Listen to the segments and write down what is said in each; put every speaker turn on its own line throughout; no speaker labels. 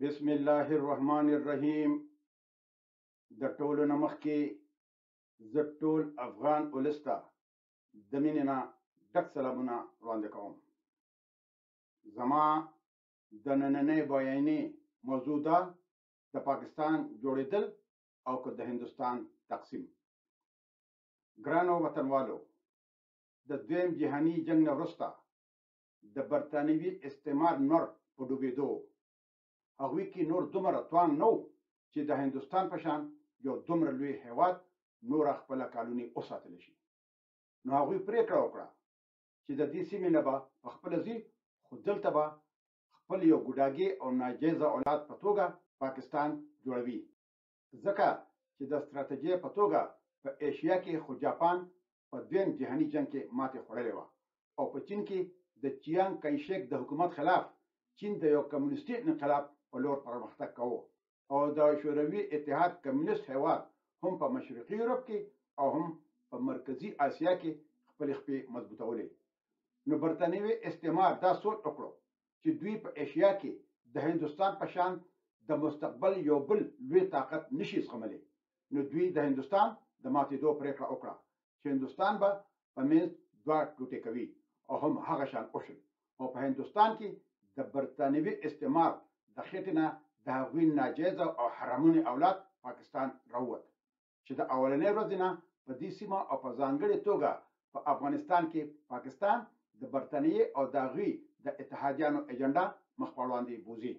بسم الله الرحمن الرحیم. د ټولو نه مخکې زه ټول افغان ولس ته د مینې نه ډک سلامونه وړاندې کوم. زما د نننۍ بیانیې موضوع ده د پاکستان جوړېدل او که د هندوستان تقسیم. ګرانو وطنوالو، د دویم جهاني جنګ نه وروسته د برطانوي استعمار نور په ډوبېدو، هغوی کې نور دومره توان نه و چې د هندوستان په شان یو دومره لوی هیواد نوره خپله کالوني وساتلی شي. نو هغوی پرېکړه وکړه چې د دې سیمې نه به په خپله ځي، خو دلته به خپل یو ګوډاګي او ناجیزه اولاد په توګه پاکستان جوړوي، ځکه چې د ستراتیژۍ په توګه په ایشیا کې خو جاپان په دویم جهاني جنګ کې ماتې خوړلې وه، او په چین کې د چیانګ کایشک د حکومت خلاف چین د یو کمونیستي انقلاب په لور پرمختګ کوو، او د شوروي اتحاد کمونیست هیواد هم په مشرقي یورپ کې او هم په مرکزي اسیا کې خپلې خپې مضبوطولې. نو برطانوي استعمار دا سوچ وکړو چې دوی په ایشیا کې د هندوستان په شان د مستقبل یو بل لوی طاقت نشي زغملی. نو دوی د هندوستان د ماتېدو پرېکړه وکړه چې هندوستان به په منځ دوه ټوټې کوي، او هم هغه شان وشول، او په هندوستان کې د برطانوي استعمار د خېټې نه د هغوی ناجیزه او حرامونې اولاد پاکستان راووت، چې د اولنۍ ورځې نه په دې سیمه او په ځانګړې توګه په افغانستان کې پاکستان د برطانیې او د هغوی د اتحادیانو ایجنډا مخ په وړاندې بوځي.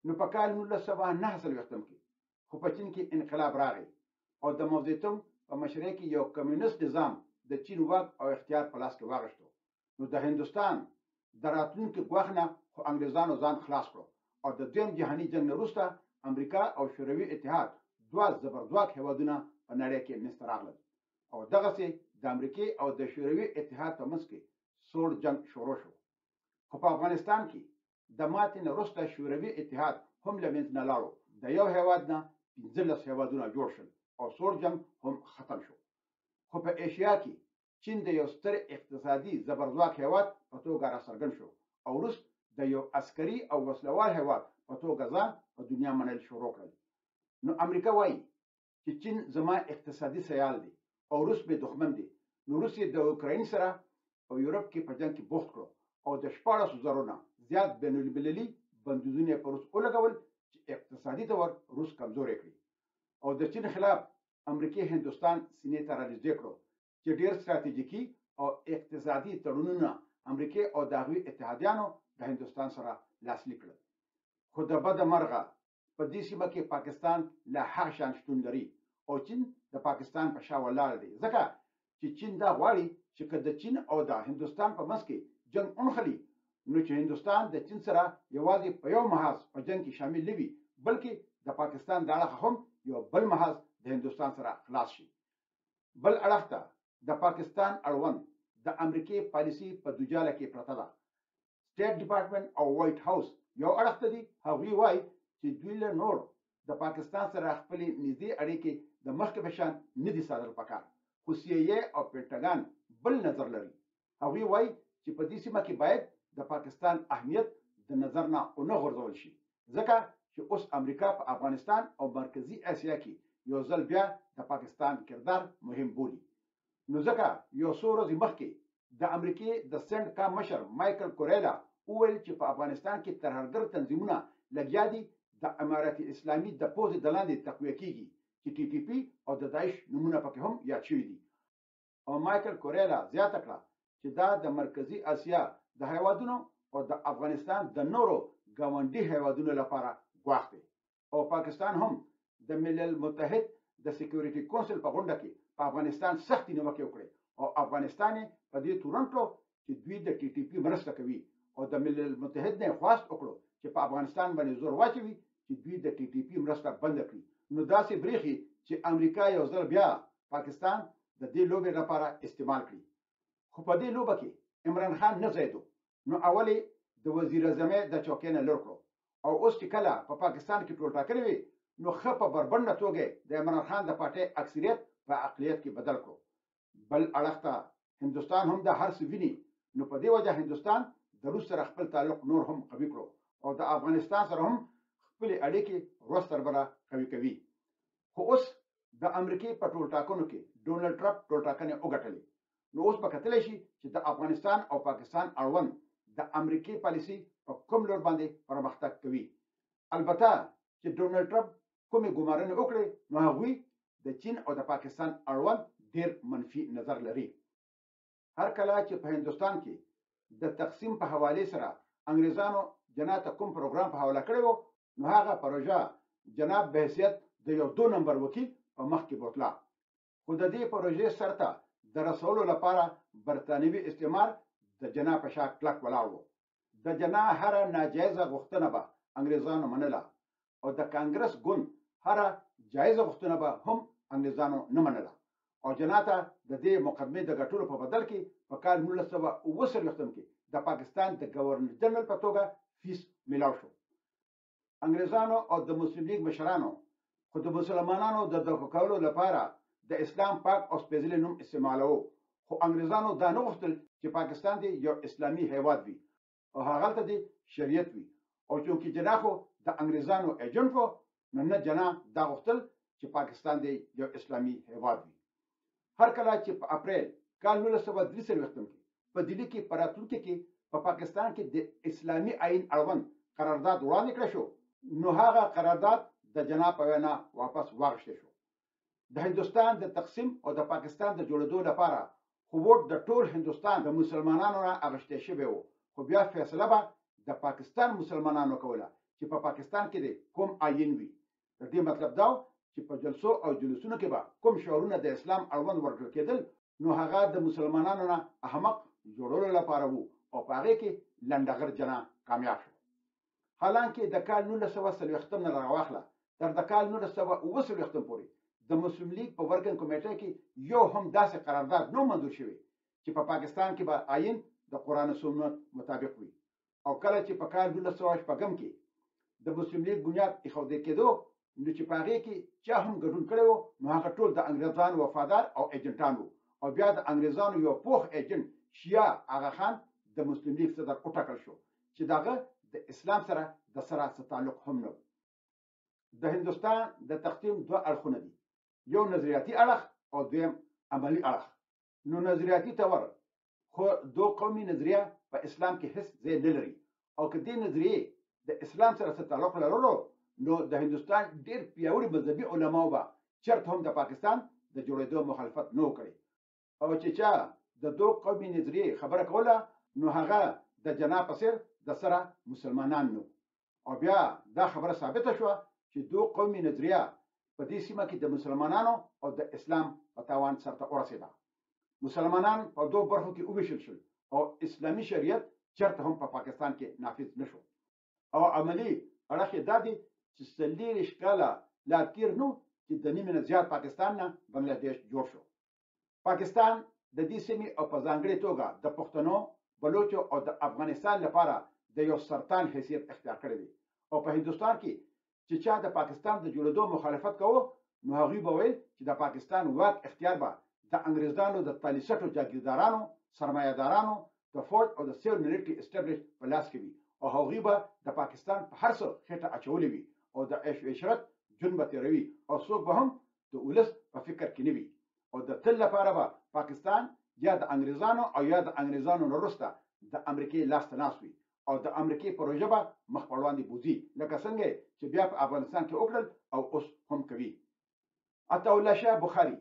نو په کال 1949 کې خو په چین کې انقلاب راغی، او د موزیتونګ په مشرۍ کې یو کمیونست نظام د چین واک او اختیار په لاس کې واخیستو. نو د هندوستان د راتلونکي ګواښ نه خو انګریزانو ځان خلاص کړو، او د دویم جهاني جنګ نه وروسته امریکا او شوروي اتحاد دوه زبرځواک هیوادونه په نړۍ کې منځته راغلل، او دغسې د امریکې او د شوروي اتحاد په منځ کې سوړ جنګ شروع شو. خو په افغانستان کې د ماتې نه وروسته شوروي اتحاد هم له منځه نه لاړو، د یو هیواد نه 15 هیوادونه جوړ شول، او سوړ جنګ هم ختم شو. خو په ایشیا کې چین د یو ستر اقتصادي زبرځواک هیواد په توګه راڅرګند شو، او وروسته د یو عسکري او وسلوال هیواد په توګه ځان په دنیا منل شروع کړل. نو امریکا وایي چې چین زما اقتصادي سیال دی او روس مې دښمن دی. نو روس یې د اوکراین سره په یورپ کې په جنګ کې بوخت کړو، او د 14,000 نه زیات بین المللي بندیزونه یې په روس ولګول چې اقتصادي طور روس کمزوری کړي. او د چین خلاف امریکې هندوستان سینې ته رانږدې کړو چې ډېر ستراتیژیکي او اقتصادي تړونونه امریکې او د هغوی اتحادیانو د هندوستان سره لاسلیک کړل. خو د بده مرغه په دې سیمه کې پاکستان لا هغه شان شتون لري، او چین د پاکستان په شا ولاړ دی، ځکه چې چین دا غواړي چې که د چین او د هندوستان په منځ کې جنګ ونښلي، نو چې هندوستان د چین سره یوازې په یو محاذ په جنګ کې شامل نه وي، بلکې د پاکستان د اړخه هم یو بل محاذ د هندوستان سره خلاص شي. بل اړخ ته د پاکستان اړوند د امریکې پالیسي په دوجاله کې پرته ده. سټیټ ډپارټمنټ او وایټ هاوس یو اړخ ته دي، هغوی وایي چې دوی له نور د پاکستان سره خپلې نږدې اړیکې د مخکې په شان نه دي ساتل پکار. خو CIA او پینټاګان بل نظر لري. هغوی وایي چې په دې سیمه کې باید د پاکستان اهمیت د نظر نه ونه غورځول شي، ځکه چې اوس امریکا په افغانستان او مرکزي اسیا کې یو ځل بیا د پاکستان کردار مهم بولي. نو ځکه یو څو ورځې مخکې د امریکې د سینټ کام مشر مایکل کوریلا وویل چې په افغانستان کې ترهګر تنظیمونه لګیا دي د امارت اسلامي د پوځ د لاندې تقویه کیږي، چې TTP او د داعش نومونه پکې هم یاد شوي دي. او مایکل کوریلا زیاته کړه چې دا د مرکزي اسیا د هیوادونو او د افغانستان د نورو ګاونډي هیوادونو لپاره ګواښ دی، او پاکستان هم د ملل متحد د سکیورټي کونسل په غونډه کې په افغانستان سختې نیوکې وکړې، او افغانستان یې په دې تورن کړو چې دوی د TTP مرسته کوي، او د ملل متحد نه خواست وکړو چې په افغانستان باندې زور واچوي چې دوی د TTP مرسته بند کړي. نو داسې بریښي چې امریکا یو ځل بیا پاکستان د دې لوبې لپاره استعمال کړي. خو په دې لوبه کې عمران خان نه ځایدو. نو اولې د وزیر اعظم د چوکۍ نه لوړ کړو، او اوس چې کله په پاکستان کې ټول ټاکنې وي، نو ښه په بربنډه توګه د عمران خان د پارټۍ اکثریت په اقلیت کې بدل کړو. بل اړخ ته هندوستان هم د هر څه ویني. نو په دې وجه هندوستان د روس سره خپل تعلق نور هم قوي کړو، او د افغانستان سره هم خپلې اړیکې ورځ تر بله قوي کوي. خو اوس د امریکې په ټولټاکنو کې ډونلډ ټرمپ ټولټاکنې وګټلې. نو اوس به کتلی شي چې د افغانستان او پاکستان اړوند د امریکې پالیسي په کوم لور باندې پرمختګ کوي. البته چې ډونلډ ټرمپ کومې ګمارنې وکړې نو هغوی د چین او د پاکستان اړوند ډیر منفي نظر لري. هر کله چې په هندوستان کې د تقسیم په حوالې سره انګریزانو جناب ته کوم پروګرام په حواله کړی وو نو هغه پروژه جناب به حیثیت د یو 2 نمبر وکیل په مخ کې بوتله. خو د دې پروژې سرته د رسولو لپاره برتانوي استعمار د جناب په شا کلک ولاړ و. د جناب هره ناجایزه غوښتنه به انګریزانو منله او د کانګرس ګوند هره جایزه غوښتنه به هم انګریزانو نه منله او جناب ته د دې مقدمې د ګټلو په بدل کې په کال 1940 کې د پاکستان د گورنر جنرال په توګه فیس میلاو شو. انګریزانو او د مسلم لیگ مشرانو خو د مسلمانانو د دفع کولو لپاره د اسلام پاک او سپېڅلی نوم استعمالوه. خو انګریزانو دا نه غوښتل چې پاکستان دی یو اسلامي هیواد وي او هغلته دی شریعت وي. او چونکې جناح خو د انګریزانو ایجنټ و نو نه جناح دا غوښتل چې پاکستان دی یو اسلامي هیواد وي. هر کله چې په اپریل کال 1943 کې په دلی کې په راتلونکي کې په پاکستان کې د اسلامي آئین اړوند قرارداد وړاندې کړی شو نو هغه قرارداد د جناح په وینا واپس واخیستل شو. د هندوستان د تقسیم او د پاکستان د جوړېدو لپاره خو ووټ د ټول هندوستان د مسلمانانو نه اخیستی شوی و. خو بیا فیصله به د پاکستان مسلمانانو کوله چې په پاکستان کې د کوم آئین وي. د دې مطلب دا چې په جلسو او جلوسونو کې به کوم شعارونه د اسلام اړوند ورکړل کېدل نو هغه د مسلمانانو نه احمق جوړولو لپاره وو او په هغې کې لنډغر جناح کامیاب شو. حالانکه د کال 1940 نه راواخله تر د کال 1939 پورې د مسلم لیگ په ورکینګ کمیټه کې یو هم داسې قرارداد نه منظور شوی چې په پاکستان کې به آئین د قرآن او سنت مطابق وي. او کله چې په کال 1960 کې د مسلم لیگ بنیاد ایښودل کېدو نو چې په هغې کې چا هم ګډون کړی و نو هغه ټول د انګریزانو وفادار او ایجنټان وو. او بیا د انګریزانو یو پوخ ایجنټ شیعه آغا خان د مسلم لیگ صدر وټاکل شو چې دغه د اسلام سره د سره تعلق هم نه. د هندوستان د تقسیم دوه اړخونه دي، یو نظریاتي اړخ او دویم عملی اړخ. نو نظریاتي تور خو دو قومي نظریه په اسلام کې هیڅ ځای نه لري او که دې نظریې د اسلام سره څه تعلق لرلو نو د هندوستان ډېر پیاوړي مذهبي علماو به چېرته هم د پاکستان د جوړېدو مخالفت نه وکړي. او چې چا د دو قومي نظریې خبره کوله نو هغه د جناح په څېر د سره مسلمانان نو. او بیا دا خبره ثابته شوه چې دو قومي نظریه په دې سیمه کې د مسلمانانو او د اسلام په تاوان سرته ورسېده. مسلمانان په دوه برخو کې وویشل شول او اسلامي شریعت چېرته هم په پاکستان کې نافذ نه شو. او عملی اړخ یې دا دی چې 40 کاله لا تېر نو چې د نیمې نه زیات پاکستان نه بنګلادیش جوړ شو. پاکستان د دې سیمې او په ځانګړې توګه د پښتنو، بلوچو او د افغانستان لپاره د یو سرطان حیثیت اختیار کړی دی. او په هندوستان کې چې چا د پاکستان د جوړېدو مخالفت کوو نو هغوی به ویل چې د پاکستان واک اختیار به د انګریزانو د تالیسټو جاګیردارانو، سرمایه‌دارانو، د فوج او د سیول ملیټري اسټابلیش په لاس کې وي او هغوی به د پاکستان په هر څه خېټه اچولې وي او د عیش و عشرت ژوند به تېروي او څوک به هم د ولس په فکر کې نه وي او د تل لپاره به پاکستان یا د انګریزانو او یا د انګریزانو نه وروسته د امریکې لاسته ناست وي او د امریکې پروژه به مخ په وړاندې بوځي لکه څنګه چې بیا په افغانستان کې وکړل او اوس هم کوي. عطاالله شاه بخاري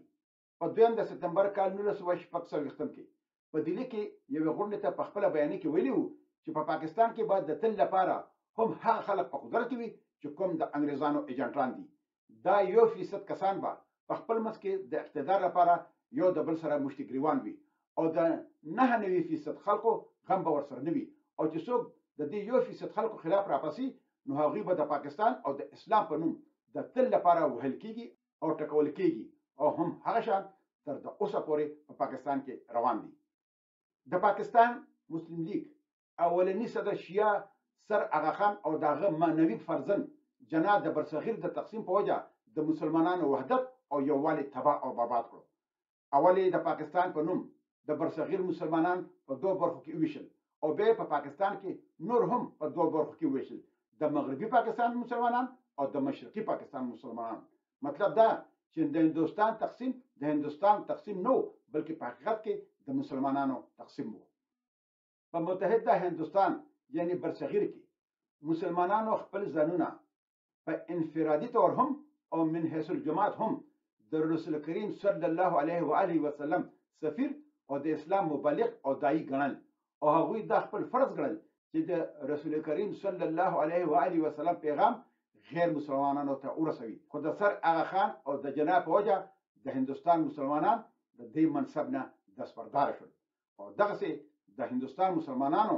په 2 سپتمبر کال 1946 کې په دلی کې یوې غونډې ته په خپله بیانیه کې ویلي وو چې په پاکستان کې به د تل لپاره هم هغه خلک په قدرت وي چې کوم د انګریزانو ایجنټان دي. دا 1% کسان به په خپل منځ کې د اقتدار لپاره یو د بل سره مشتي ګریوان وي او د 99% خلکو غم به ورسره نه وي او چې څوک د دې 1% خلکو خلاف راپاسي نو هغوی به د پاکستان او د اسلام په نوم د تل لپاره وهل کېږي او ټکول کېږي او هم هغه شان تر د اوسه پورې په پاکستان کې روان دي. د پاکستان مسلم لیگ اولنی صدر شیعه سر آغا خان او د هغه معنوي فرزند جناح د برصغیر د تقسیم په وجه د مسلمانانو وحدت او یووالی تباه او برباد کړو. اول د پاکستان په نوم د برصغیر مسلمانان په دوه برخو کې وویشل او بیا په پاکستان کې نور هم په دوه برخو کې وویشل. د مغربي پاکستان مسلمانان او د مشرقي پاکستان مسلمانان. مطلب دا چې د هندوستان تقسیم د هندوستان تقسیم نه بلکې په حقیقت کې د مسلمانانو تقسیم وو. په متحده هندوستان یعنی برصغیر کې مسلمانانو خپل ځانونه په انفرادي طور هم او من حیث الجماعت هم د رسول کریم صلی الله علیه و آله وسلم سفیر او د اسلام مبلغ او داعی ګڼل او هغوی دا خپل فرض ګڼل چې د رسول کریم صلی الله علیه و آله وسلم پیغام غیر مسلمانانو ته ورسوي. خو د سر آغا خان او د جناب په وجه د هندوستان مسلمانان د دې منصب نه دستبردار شول او دغسې د هندوستان مسلمانانو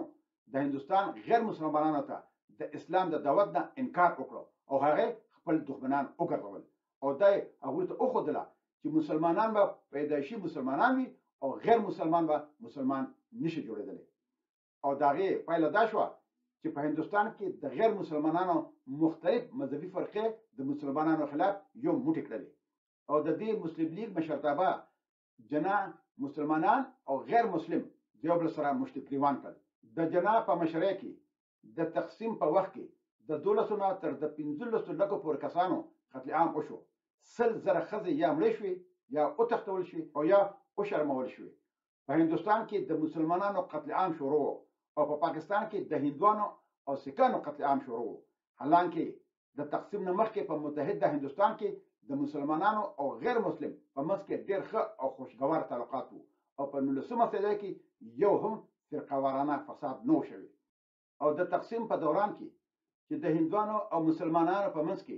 د هندوستان غیر مسلمانانو ته د اسلام د دعوت نه انکار وکړو او هغه خپل دښمنان وګرځول او دا هغوی ته وښودله چې مسلمانان به پیدایشي مسلمانان وي او غیر مسلمان به مسلمان نشي جوړېدلی. او د هغې پایله دا شوه چې په هندوستان کې د غیر مسلمانانو مختلف مذهبي فرقې د مسلمانانو خلاف یو موټی کړلې او د دې مسلم لیگ مشرتابه جنا مسلمانان او غیر مسلم د یو بل سره مشتګریوان کړل. د جنا په مشرۍ کې د تقسیم په وخت کې د 12 نه تر د 15 لکو پورې کسانو قتل عام وشو. 100,000 ښځې یا مړې شوې یا وتښتول شوې او یا وشرمول شوې. په هندوستان کې د مسلمانانو قتل عام شروع او په پاکستان کې د هندوانو او سکانو قتل عام شروع. حالانکه د تقسیم نه مخکې په متحده هندوستان کې د مسلمانانو او غیر مسلم په منځ کې ډېر ښه او خوشګوار تعلقات وو او په 19مه صدۍ کې یو هم فرقه‌وارانه فساد نه و شوی. او د تقسیم په دوران کې چې د هندوانو او مسلمانانو په منځ کې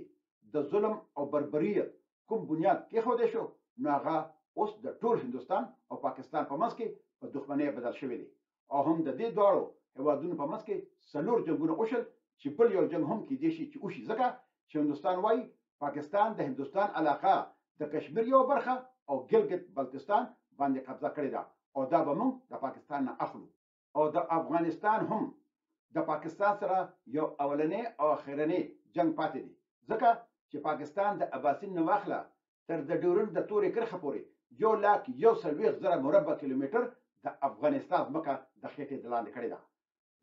د ظلم او بربریت کوم بنیاد کېښودی شو نو هغه اوس د ټول هندوستان او پاکستان په منځ کې په دښمنۍ بدل شوی دی او هم د دې دواړو هېوادونو په منځ کې 4 جنګونه وشول چې بل یو جنګ هم کېدی شي چې وشي ځکه چې هندوستان وایي پاکستان د هندوستان علاقه د کشمیر یو برخه او ګلګت بلتستان باندې قبضه کړې ده او دا به موږ د پاکستان نه اخلو. او د افغانستان هم د پاکستان سره یو اولنی او اخرنی جنگ پاتې دی ځکه چې پاکستان د اباسین نه واخله تر د ډیورنډ د تورې کرښه پورې 1,40,000 مربع کیلومتر د افغانستان ځمکه د خېټې د لاندې کړې ده.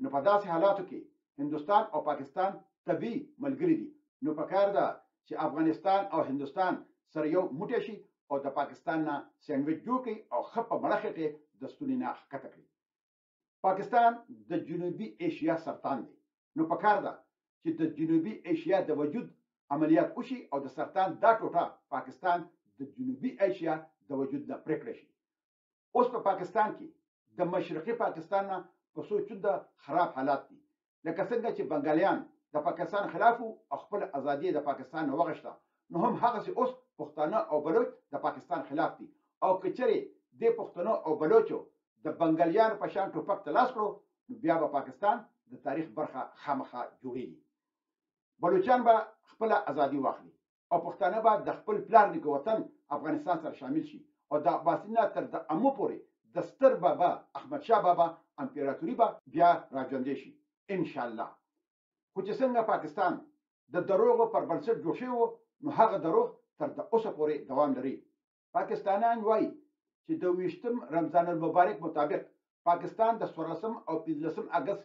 نو په داسې حالاتو کې هندوستان او پاکستان طبیعي ملګري دي. نو پکار ده چې افغانستان او هندوستان سره یو موټی شي او د پاکستان نه سینډویچ جوړ کړي او ښه په مړه خېټې د ستوني نه ښکته کړي. پاکستان د جنوبي ایشیا سرطان دی. نو پکار ده چې د جنوبي ایشیا د وجود عملیات وشي او د سرطان دا ټوټه پاکستان د جنوبي ایشیا د وجود نه پرې کړی شي. اوس په پاکستان کې د مشرقي پاکستان نه په څو چنده خراب حالات دي لکه څنګه چې بنګالیان د پاکستان خلاف او خپل ازادي د پاکستان نه وغوښته نو هم هغسې اوس پښتانه او بلوچ د پاکستان خلاف دي او که چېرې دې پښتنو او بلوچو د بنګالیانو په شان ټوپک ته لاس کړو نو بیا به پاکستان د تاریخ برخه خامخا جوړېږي. بلوچان به خپله ازادي واخلي او پښتانه به د خپل پلار نیکه وطن افغانستان سره شامل شي او د اباسین تر د امو پورې د ستر بابا احمدشاه بابا امپراتوري به بیا راژوندی شي انشاءالله. خو چې څنګه پاکستان د دروغو پر بنسټ جوړ شوی و نو هغه دروغ تر د اوسه پورې دوام لري. پاکستانیان وایي چې د 20 رمضان المبارک مطابق پاکستان د 14 او 15 اګست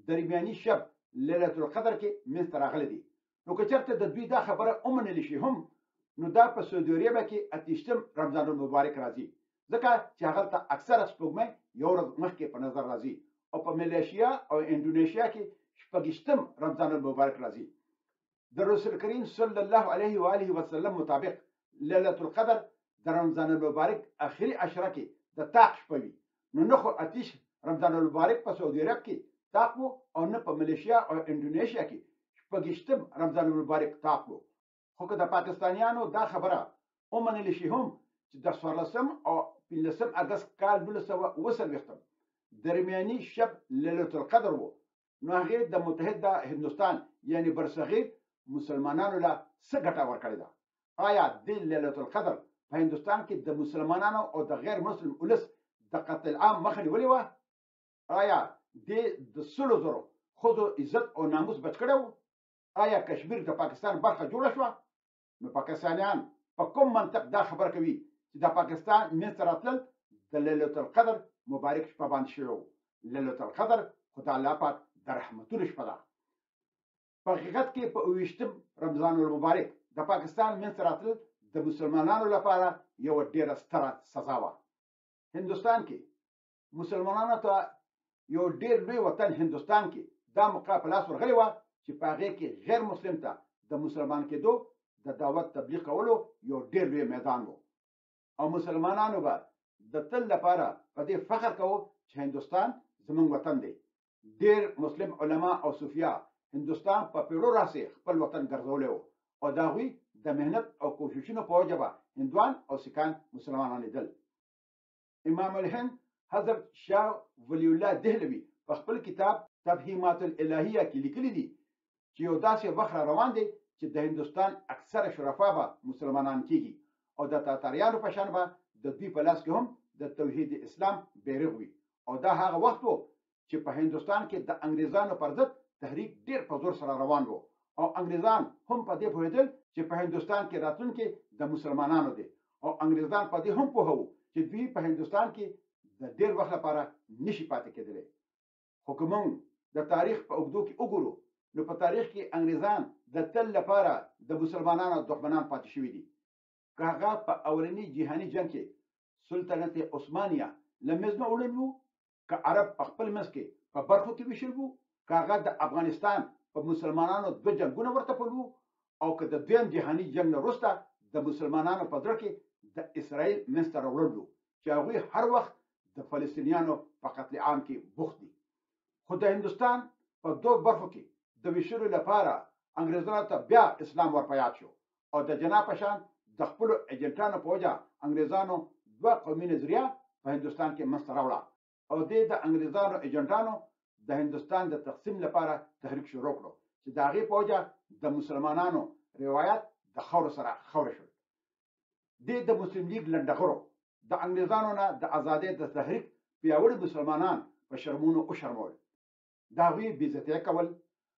درمیاني شب لیلة القدر کې منځته راغلی دی. نو که چېرته د دوی دا خبره ومنلی شي هم نو دا په سعودي عربیه کې 28 رمضان المبارک راځي ځکه چې هغلته اکثره سپوږمۍ یو ورځ مخکې په نظر راځي او په ملیشیا او انډونیشیا کې 26 رمضان المبارک راځي. د رسول کریم صلی الله علیه و آله وسلم مطابق لیلة القدر د رمضان المبارک اخري عشره کې د طاق شپه وي. نو نه خو اتیش رمضان المبارک په سعودي عرب کې طاق وو او نه په ملیشیا او انډونیشیا کې 26 رمضان المبارک طاق وو. خو که د پاکستانیانو دا خبره ومنلی شي هم چې د 14 او 15 اګست کال 1940 درمیاني شب لیلة القدر وو نو هغې د متحده هندوستان یعنی برصغیر مسلمانانو له څه ګټه ورکړې ده؟ آیا د لیلة القدر په هندوستان کې د مسلمانانو او د غیر مسلم ولس د قتل عام مخه نیولې وه؟ آیا د 100,000 ښځو عزت او ناموس بچ کړی و؟ آیا کشمیر د پاکستان برخه جوړه شوه؟ نو پاکستانیان په کوم منطق دا خبره کوي چې د پاکستان منځته راتلل د لیلة القدر مبارک شپه باندې شوی و؟ لیلة القدر خو د الله پاک د رحمتونو شپه ده. په حقیقت کې په 28 رمضان المبارک د پاکستان منځته راتلل د مسلمانانو لپاره یو ډیره ستره سزا وه. هندوستان کې مسلمانانو ته یو ډیر لوی وطن هندوستان کې دا موقع په لاس ورغلې وه چې په هغې کې غیر مسلم ته د مسلمان کېدو د دعوت تبلیغ کولو یو ډیر لوی میدان و او مسلمانانو به د تل لپاره په دې فخر کوو چې هندوستان زموږ وطن دی. ډیر مسلم علما او صوفیا هندوستان په پیړو راسې خپل وطن ګرځولی و او د هغوی د مهنت او کوششونو په وجه به هندوان او سیکان مسلمانان لیدل. امام الهند حضرت شاه ولی الله دهلوي په خپل کتاب تفهیمات الالهیه کې لیکلي دي چې یو داسې وخت را روان دی چې د هندوستان اکثره شرفا به مسلمانان کیږي او د تاتاریانو په شان به د دوی په لاس کې هم د توحید اسلام بیرغ وي او دا هغه وخت و چې په هندوستان کې د انګریزانو پر ضد تحریک ډیر په زور سره روان و او انګریزان هم په دې پوهېدل چې په هندوستان کې راتلونکي د مسلمانانو دی او انګریزان په دې هم پوهوو چې دوی په هندوستان کې د ډیر وخت لپاره نشي پاتې کېدلی. خو که موږ د تاریخ په اوږدو کې وګورو نو په تاریخ کې انګریزان د تل لپاره د مسلمانانو دښمنان پاتې شوي دي. که هغه په اولني جهاني جنګ کې سلطنت عثمانیه له منځ نه وړل وو، که عرب په خپل منځ کې په برخو کې ویشل وو، که هغه د افغانستان په مسلمانانو 2 جنګونه ورته پل وو او که د دویم جهاني جنګ نه وروسته د مسلمانانو په زړه کې د اسرائیل منځته راوړل وو چې هغوی هر وخت د فلسطینیانو په قتل عام کې بوخت دي. خو د هندوستان په 2 برخو کې د ویشلو لپاره انګریزانو ته بیا اسلام ورپه یاد شو او د جناب په شان د خپلو ایجنټانو په وجه انګریزانو 2 قومي نظریه په هندوستان کې منځته راوړه او دې د انګریزانو ایجنټانو د هندوستان د تقسیم لپاره تحریک شروع کړو چې د هغې په وجه د مسلمانانو روایت د خاورو سره خاوره شول. دې د مسلم لیګ لنډغرو د انګریزانو نه د ازادۍ د تحریک پیاوړي مسلمانان په شرمونو وشرمول. د هغوی بېعزتي کول،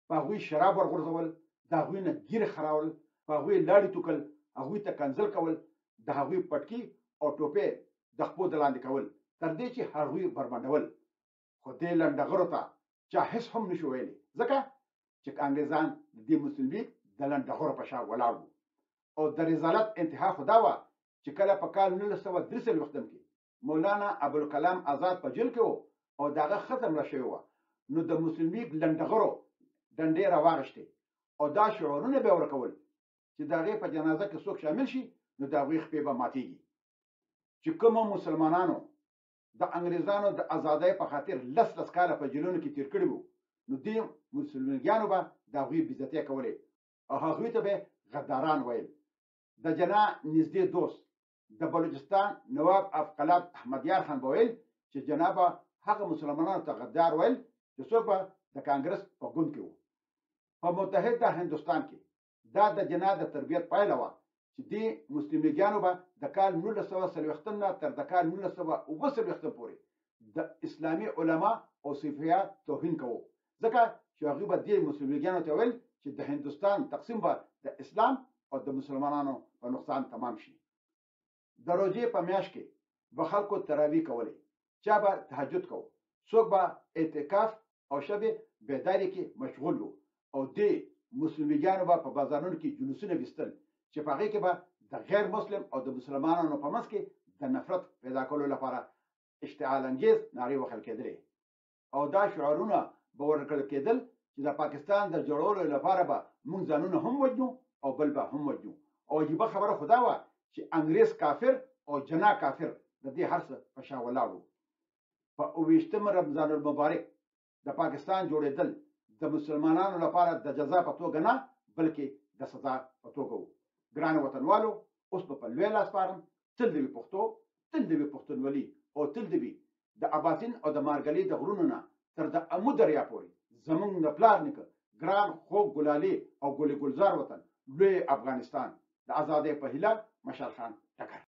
په هغوی شراب ورغورځول، د هغوی نه ګیرې خراول، په هغوی لاړې توکل، هغوی ته کنځل کول، د هغوی پټکي او ټوپې د خپو د لاندې کول تر دې چې هغوی بربنډول. خو دې لنډغرو ته چا هېڅ هم نشو ویلی ځکه چې انګریزان د دې مسلم لیګ د لنډغرو په شا ولاړ وو او د رذالت انتها خو دا وه چې کله په کال 1943 کې مولانا ابوالکلام آزاد په جیل کې و او د هغه ښځه مړه شوې وه نو د مسلم لیګ لنډغرو ډنډې راواغېشتې او دا شعارونه به یې ورکول چې د هغې په جنازه کې څوک شامل شي نو د هغوی خپې به ماتېږي. چې کومو مسلمانانو د انګریزانو د ازادۍ په خاطر 10 کاله په جیلونو کې تیر کړي وو نو دې مسلمانانو به د هغوی بېعزتي کولې او هغوی ته به غداران ویل. د جنا نږدې دوست د بلوچستان نواب افقلاب احمدیار خان به ویل چې جنابه هغه مسلمانانو ته غدار ویل چې څوک به د کانګرس په ګوند کې وو. په متحده هندوستان کې دا د جنا د تربیت پایله وه چې دې مسلم لیګیانو به د کال 1940 نه تر د کال 1949 پورې د اسلامي علما او صوفیا توهین کوو ځکه چې هغوی به دې مسلم لیګیانو ته ویل چې د هندوستان تقسیم به د اسلام او د مسلمانانو په نقصان تمام شي. د روژې په میاشت کې به خلکو تراویح کولې، چا به تهجد کوو، څوک به اعتکاف او شب بیداري کې مشغول وو او دې مسلم لیګیانو به په بازارونو کې جلوسونه ویستل چې په هغې کې به د غیر مسلم او د مسلمانانو په منځ کې د نفرت پیدا کولو لپاره اشتعال انګیز نارې وهل کېدلې او دا شعارونه به ورکړل کېدل چې د پاکستان د جوړولو لپاره به موږ ځانونه هم وجنو او بل به هم وجنو. او عجیبه خبره خو دا وه چې انګریز کافر او جنا کافر د دې هر څه په شا ولاړ وو. په 28 رمضان المبارک د پاکستان جوړېدل د مسلمانانو لپاره د جزا په توګه نه بلکې د سزا په توګه وو. ګرانو وطنوالو، اوس به په لوی لاس سپارم. تل دې وي پښتو، تل دې وي پښتونولي او تل دې وي د اباسین او د مارګلي د غرونو نه تر د امو دریا پورې زمونږ د پلار نیکه ګران خوږ ګلالي او ګلي ګلزار وطن لوی افغانستان. د ازادۍ په هیله مشال خان ټکر.